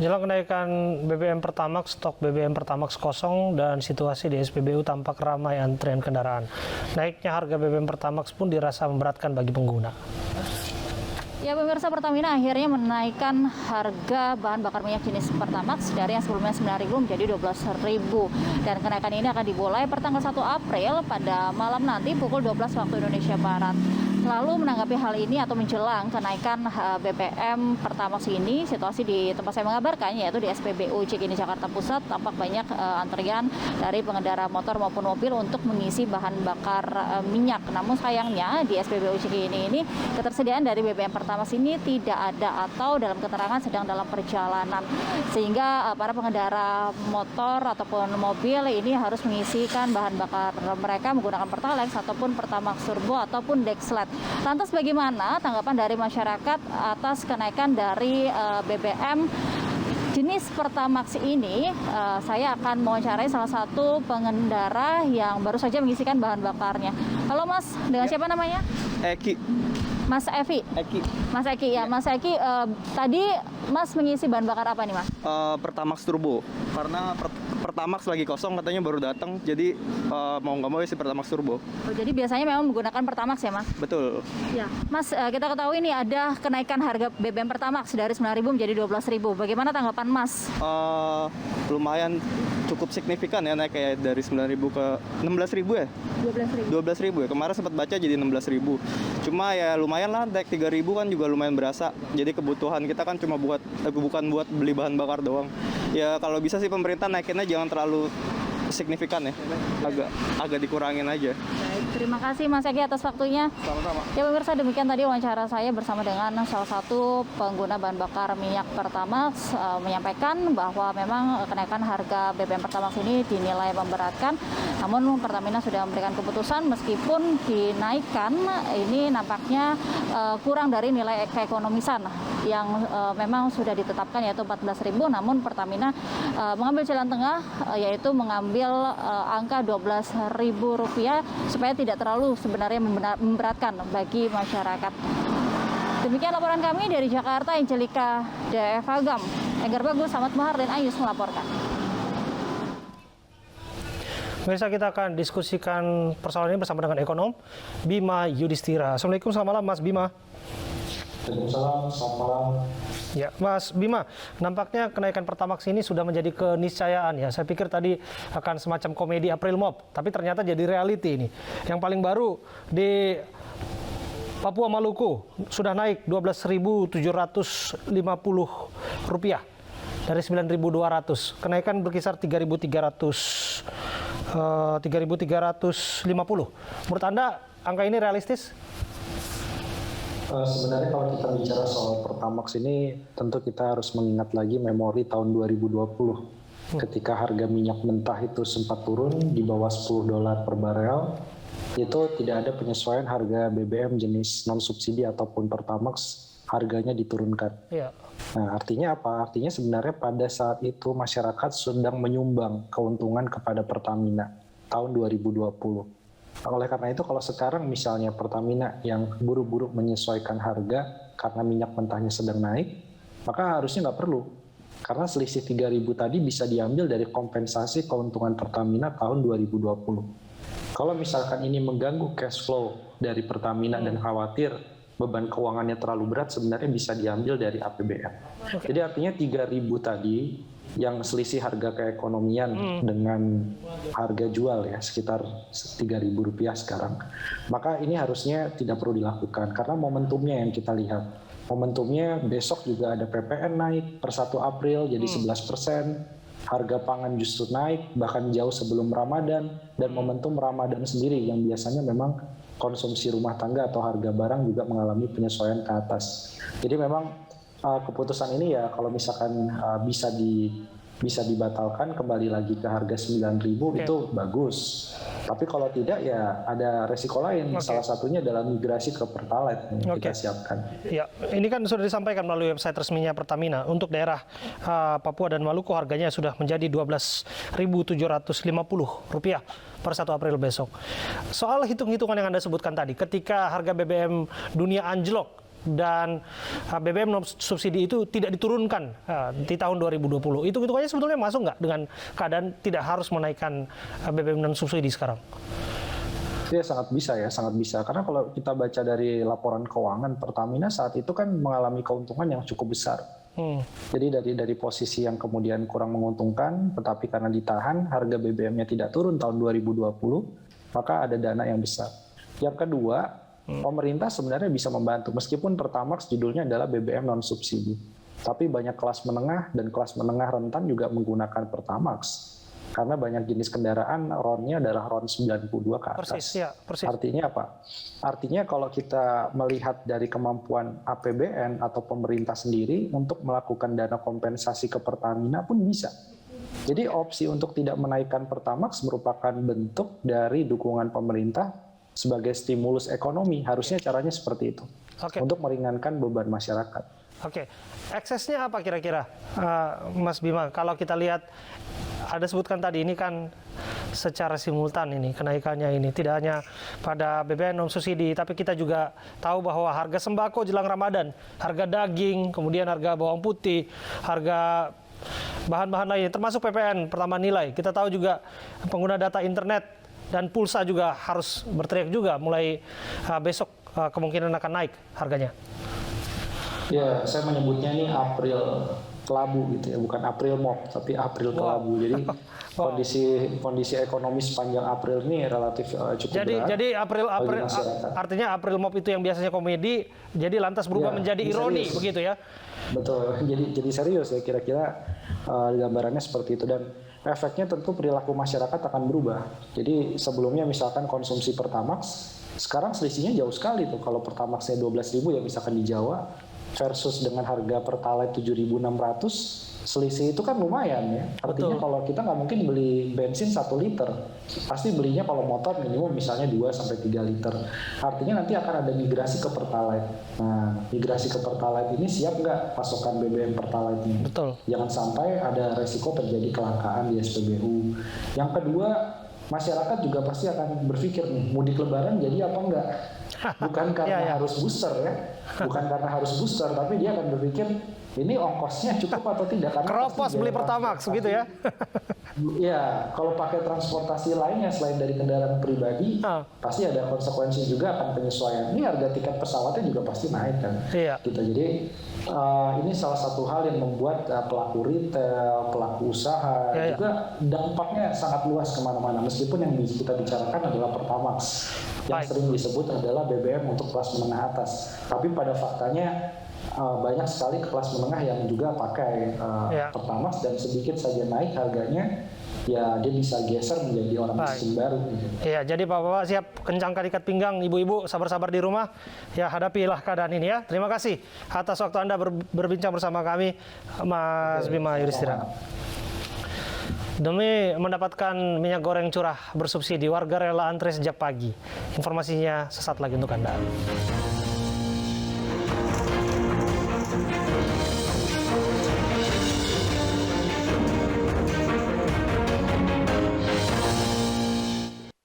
Jelang kenaikan BBM Pertamax, stok BBM Pertamax kosong dan situasi di SPBU tampak ramai antrian kendaraan. Naiknya harga BBM Pertamax pun dirasa memberatkan bagi pengguna. Ya pemirsa, Pertamina akhirnya menaikkan harga bahan bakar minyak jenis Pertamax dari yang sebelumnya 9.000 menjadi 12.000. Dan kenaikan ini akan dimulai pertanggal 1 April pada malam nanti pukul 12 waktu Indonesia Barat. Lalu menanggapi hal ini atau menjelang kenaikan BBM Pertamax ini, situasi di tempat saya mengabarkan yaitu di SPBU Cikini Jakarta Pusat tampak banyak antrian dari pengendara motor maupun mobil untuk mengisi bahan bakar minyak. Namun sayangnya di SPBU Cikini ini ketersediaan dari BBM Pertamax ini tidak ada atau dalam keterangan sedang dalam perjalanan, sehingga para pengendara motor ataupun mobil ini harus mengisikan bahan bakar mereka menggunakan Pertalite ataupun Pertamax Turbo ataupun Dexlet. Lantas bagaimana tanggapan dari masyarakat atas kenaikan dari BBM jenis Pertamax ini? Saya akan mewawancarai salah satu pengendara yang baru saja mengisikan bahan bakarnya. Halo Mas, dengan siapa namanya? Eki. Mas Evi. Eki. Mas Eki ya, Mas Eki, tadi Mas mengisi bahan bakar apa nih Mas? Pertamax Turbo. Karena Pertamax lagi kosong katanya baru datang, jadi mau nggak mau isi Pertamax Turbo. Oh, jadi biasanya memang menggunakan Pertamax ya Mas? Betul. Ya, Mas, kita ketahui nih ada kenaikan harga BBM Pertamax dari 9.000 menjadi 12.000. Bagaimana tanggapan Mas? Lumayan cukup signifikan ya, naik kayak dari 9.000 ke 16.000 ya? 12.000 ya. Kemarin sempat baca jadi 16.000. Cuma ya lumayan lah, naik 3.000 kan juga lumayan berasa. Jadi kebutuhan kita kan cuma bukan buat beli bahan bakar doang. Ya kalau bisa sih pemerintah naikinnya jangan terlalu signifikan ya, agak dikurangin aja. Baik, terima kasih Mas Eki atas waktunya. Sama-sama. Ya pemirsa, demikian tadi wawancara saya bersama dengan salah satu pengguna bahan bakar minyak Pertamax, menyampaikan bahwa memang kenaikan harga BBM Pertamax ini dinilai memberatkan. Namun Pertamina sudah memberikan keputusan meskipun dinaikkan, ini nampaknya kurang dari nilai keekonomisan yang memang sudah ditetapkan yaitu 14.000. Namun Pertamina mengambil jalan tengah, yaitu mengambil angka Rp12.000 supaya tidak terlalu sebenarnya memberatkan bagi masyarakat. Demikian laporan kami dari Jakarta, Angelika Devagam. Enggar Bagus, Ahmad Mahar dan Ayus melaporkan. Pemirsa, kita akan diskusikan persoalan ini bersama dengan ekonom Bima Yudhistira. Assalamualaikum, selamat malam Mas Bima. Waalaikumsalam, selamat malam. Ya, Mas Bima, nampaknya kenaikan Pertamax ini sudah menjadi keniscayaan ya. Saya pikir tadi akan semacam komedi April Mop, tapi ternyata jadi reality ini. Yang paling baru di Papua Maluku sudah naik Rp12.750 dari 9.200. Kenaikan berkisar 3.350. Menurut Anda angka ini realistis? Sebenarnya kalau kita bicara soal Pertamax ini, tentu kita harus mengingat lagi memori tahun 2020. Ketika harga minyak mentah itu sempat turun di bawah $10 per barel, itu tidak ada penyesuaian harga BBM jenis non-subsidi ataupun Pertamax, harganya diturunkan. Ya. Nah, artinya apa? Artinya sebenarnya pada saat itu masyarakat sedang menyumbang keuntungan kepada Pertamina tahun 2020. Oleh karena itu kalau sekarang misalnya Pertamina yang buru-buru menyesuaikan harga karena minyak mentahnya sedang naik, maka harusnya nggak perlu. Karena selisih 3.000 tadi bisa diambil dari kompensasi keuntungan Pertamina tahun 2020. Kalau misalkan ini mengganggu cash flow dari Pertamina dan khawatir beban keuangannya terlalu berat, sebenarnya bisa diambil dari APBN. Jadi artinya 3.000 tadi yang selisih harga keekonomian dengan harga jual ya sekitar Rp3.000 sekarang, maka ini harusnya tidak perlu dilakukan karena momentumnya yang kita lihat. Momentumnya besok juga ada PPN naik per 1 April jadi 11%, harga pangan justru naik bahkan jauh sebelum Ramadan, dan momentum Ramadan sendiri yang biasanya memang konsumsi rumah tangga atau harga barang juga mengalami penyesuaian ke atas. Jadi memang keputusan ini ya kalau misalkan bisa dibatalkan kembali lagi ke harga 9.000 itu bagus. Tapi kalau tidak ya ada resiko lain. Salah satunya adalah migrasi ke Pertalite yang kita siapkan. Ya, ini kan sudah disampaikan melalui website resminya Pertamina. Untuk daerah Papua dan Maluku harganya sudah menjadi Rp12.750 per 1 April besok. Soal hitung-hitungan yang Anda sebutkan tadi, ketika harga BBM dunia anjlok dan BBM non subsidi itu tidak diturunkan di tahun 2020. Itu hitungannya sebetulnya masuk nggak dengan keadaan tidak harus menaikkan BBM non subsidi sekarang? Ya sangat bisa ya, sangat bisa. Karena kalau kita baca dari laporan keuangan, Pertamina saat itu kan mengalami keuntungan yang cukup besar. Jadi dari posisi yang kemudian kurang menguntungkan, tetapi karena ditahan, harga BBM-nya tidak turun tahun 2020, maka ada dana yang besar. Yang kedua, pemerintah sebenarnya bisa membantu, meskipun Pertamax judulnya adalah BBM non-subsidi. Tapi banyak kelas menengah dan kelas menengah rentan juga menggunakan Pertamax. Karena banyak jenis kendaraan RON-nya adalah RON 92 ke atas. Persis, ya, persis. Artinya apa? Artinya kalau kita melihat dari kemampuan APBN atau pemerintah sendiri untuk melakukan dana kompensasi ke Pertamina pun bisa. Jadi opsi untuk tidak menaikkan Pertamax merupakan bentuk dari dukungan pemerintah sebagai stimulus ekonomi. Harusnya caranya seperti itu. Untuk meringankan beban masyarakat. Oke, eksesnya apa kira-kira, Mas Bima? Kalau kita lihat, ada sebutkan tadi ini kan secara simultan ini kenaikannya ini tidak hanya pada BBM non subsidi, tapi kita juga tahu bahwa harga sembako jelang Ramadan, harga daging, kemudian harga bawang putih, harga bahan-bahan lainnya, termasuk PPN pertambahan nilai. Kita tahu juga pengguna data internet dan pulsa juga harus berteriak juga mulai besok kemungkinan akan naik harganya. Ya, saya menyebutnya ini April kelabu gitu ya, bukan April Mop, tapi April kelabu. Jadi kondisi ekonomi sepanjang April ini relatif cukup berat. Jadi April artinya April Mop itu yang biasanya komedi, jadi lantas berubah menjadi ironi serius. Begitu ya? Betul. Jadi serius ya, kira-kira gambarannya seperti itu, dan efeknya tentu perilaku masyarakat akan berubah. Jadi sebelumnya misalkan konsumsi Pertamax, sekarang selisihnya jauh sekali tuh. Kalau Pertamaxnya 12.000 ya misalkan di Jawa, versus dengan harga Pertalite 7.600, selisih itu kan lumayan ya. Artinya kalau kita nggak mungkin beli bensin 1 liter, pasti belinya kalau motor minimum misalnya 2-3 liter. Artinya nanti akan ada migrasi ke Pertalite. Nah, migrasi ke Pertalite ini siap nggak pasokan BBM Pertalite ini? Betul. Jangan sampai ada resiko terjadi kelangkaan di SPBU. Yang kedua, masyarakat juga pasti akan berpikir nih, mudik lebaran jadi apa enggak? Bukan karena harus booster ya, bukan karena harus booster, tapi dia akan berpikir ini ongkosnya cukup atau tidak. Karena keropos beli Pertamax gitu ya. Ya, kalau pakai transportasi lainnya selain dari kendaraan pribadi, pasti ada konsekuensi juga akan penyesuaian. Ini harga tiket pesawatnya juga pasti naik kan. Iya. Gitu. Jadi ini salah satu hal yang membuat pelaku retail, pelaku usaha juga dampaknya sangat luas kemana-mana. Meskipun yang kita bicarakan adalah Pertamax, yang sering disebut adalah BBM untuk kelas menengah atas. Tapi pada faktanya banyak sekali kelas menengah yang juga pakai Pertamax, dan sedikit saja naik harganya, ya dia bisa geser menjadi orang miskin baru. Iya, jadi Bapak-bapak siap kencangkan ikat pinggang, ibu-ibu sabar-sabar di rumah, ya hadapilah keadaan ini ya. Terima kasih atas waktu Anda berbincang bersama kami, Mas Bima Yudhistira. Demi mendapatkan minyak goreng curah bersubsidi, warga rela antre sejak pagi. Informasinya sesaat lagi untuk Anda.